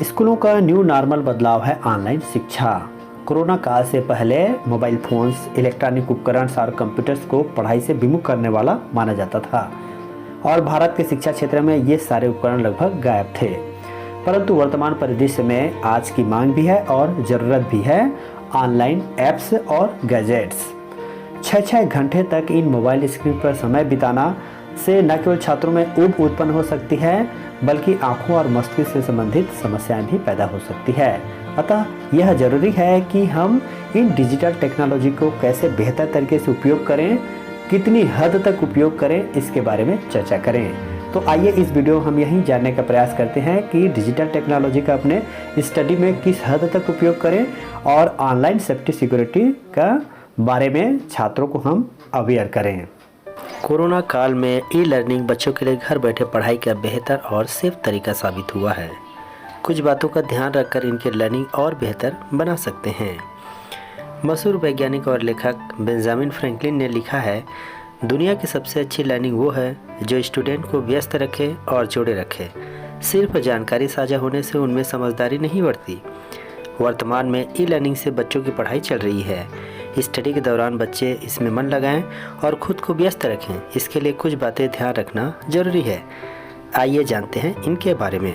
स्कूलों का new normal बदलाव है ऑनलाइन शिक्षा। कोरोना काल से पहले मोबाइल फोन्स, इलेक्ट्रॉनिक उपकरण और कंप्यूटर्स को पढ़ाई से विमुख करने वाला माना जाता था और भारत के शिक्षा क्षेत्र में ये सारे उपकरण लगभग गायब थे। परंतु वर्तमान परिदृश्य में आज की मांग भी है और ज़रूरत भी है ऑनलाइन ऐप्स और गैजेट्स। 6-6 घंटे तक इन मोबाइल स्क्रीन पर समय बिताना से न केवल छात्रों में ऊब उत्पन्न हो सकती है बल्कि आंखों और मस्तिष्क से संबंधित समस्याएं भी पैदा हो सकती है। अतः यह जरूरी है कि हम इन डिजिटल टेक्नोलॉजी को कैसे बेहतर तरीके से उपयोग करें, कितनी हद तक उपयोग करें, इसके बारे में चर्चा करें। तो आइए इस वीडियो हम यही जानने का प्रयास करते हैं कि डिजिटल टेक्नोलॉजी का अपने स्टडी में किस हद तक उपयोग करें और ऑनलाइन सेफ्टी सिक्योरिटी का बारे में छात्रों को हम अवेयर करें। कोरोना काल में ई लर्निंग बच्चों के लिए घर बैठे पढ़ाई का बेहतर और सेफ तरीका साबित हुआ है। कुछ बातों का ध्यान रखकर इनकी लर्निंग और बेहतर बना सकते हैं। मशहूर वैज्ञानिक और लेखक बेंजामिन फ्रैंकलिन ने लिखा है, दुनिया की सबसे अच्छी लर्निंग वो है जो स्टूडेंट को व्यस्त रखे और जोड़े रखे। सिर्फ जानकारी साझा होने से उनमें समझदारी नहीं बढ़ती। वर्तमान में ई लर्निंग से बच्चों की पढ़ाई चल रही है। स्टडी के दौरान बच्चे इसमें मन लगाएं और खुद को व्यस्त रखें। इसके लिए कुछ बातें ध्यान रखना जरूरी है। आइए जानते हैं इनके बारे में।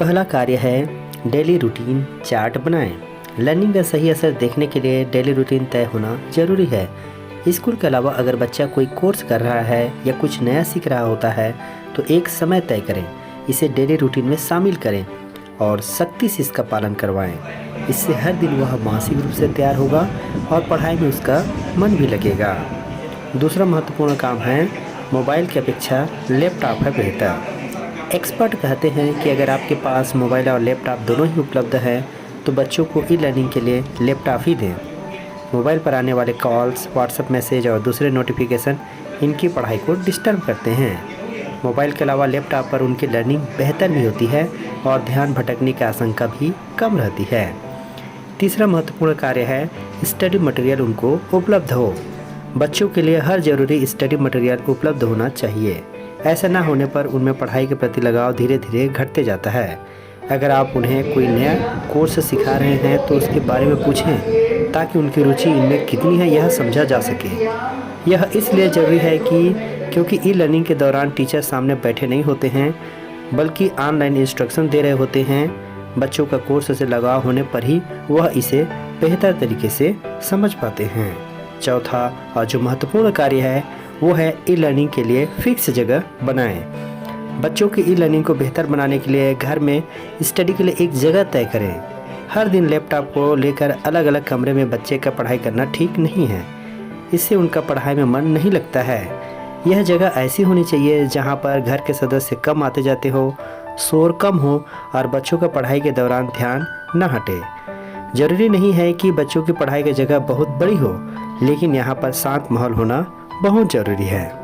पहला कार्य है डेली रूटीन चार्ट बनाएं। लर्निंग का सही असर देखने के लिए डेली रूटीन तय होना जरूरी है। स्कूल के अलावा अगर बच्चा कोई कोर्स कर रहा है या कुछ नया सीख रहा होता है तो एक समय तय करें, इसे डेली रूटीन में शामिल करें और सख्ती से इसका पालन करवाएं। इससे हर दिन वह मानसिक रूप से तैयार होगा और पढ़ाई में उसका मन भी लगेगा। दूसरा महत्वपूर्ण काम है मोबाइल की अपेक्षा लैपटॉप है बेहतर। एक्सपर्ट कहते हैं कि अगर आपके पास मोबाइल और लैपटॉप दोनों ही उपलब्ध है तो बच्चों को ई लर्निंग के लिए लैपटॉप ही दें। मोबाइल पर आने वाले कॉल्स, व्हाट्सएप मैसेज और दूसरे नोटिफिकेशन इनकी पढ़ाई को डिस्टर्ब करते हैं। मोबाइल के अलावा लैपटॉप पर उनकी लर्निंग बेहतर भी होती है और ध्यान भटकने की आशंका भी कम रहती है। तीसरा महत्वपूर्ण कार्य है स्टडी मटेरियल उनको उपलब्ध हो। बच्चों के लिए हर ज़रूरी स्टडी मटेरियल उपलब्ध होना चाहिए। ऐसा ना होने पर उनमें पढ़ाई के प्रति लगाव धीरे धीरे घटते जाता है। अगर आप उन्हें कोई नया कोर्स सिखा रहे हैं तो उसके बारे में पूछें ताकि उनकी रुचि इनमें कितनी है यह समझा जा सके। यह इसलिए ज़रूरी है क्योंकि ई लर्निंग के दौरान टीचर सामने बैठे नहीं होते हैं बल्कि ऑनलाइन इंस्ट्रक्शन दे रहे होते हैं। बच्चों का कोर्स से लगाव होने पर ही वह इसे बेहतर तरीके से समझ पाते हैं। चौथा और जो महत्वपूर्ण कार्य है वो है ई लर्निंग के लिए फिक्स जगह बनाएं। बच्चों की ई लर्निंग को बेहतर बनाने के लिए घर में स्टडी के लिए एक जगह तय करें। हर दिन लैपटॉप को लेकर अलग अलग कमरे में बच्चे का पढ़ाई करना ठीक नहीं है। इससे उनका पढ़ाई में मन नहीं लगता है। यह जगह ऐसी होनी चाहिए जहां पर घर के सदस्य कम आते जाते हो, शोर कम हो और बच्चों का पढ़ाई के दौरान ध्यान न हटे। जरूरी नहीं है कि बच्चों की पढ़ाई की जगह बहुत बड़ी हो, लेकिन यहाँ पर शांत माहौल होना बहुत ज़रूरी है।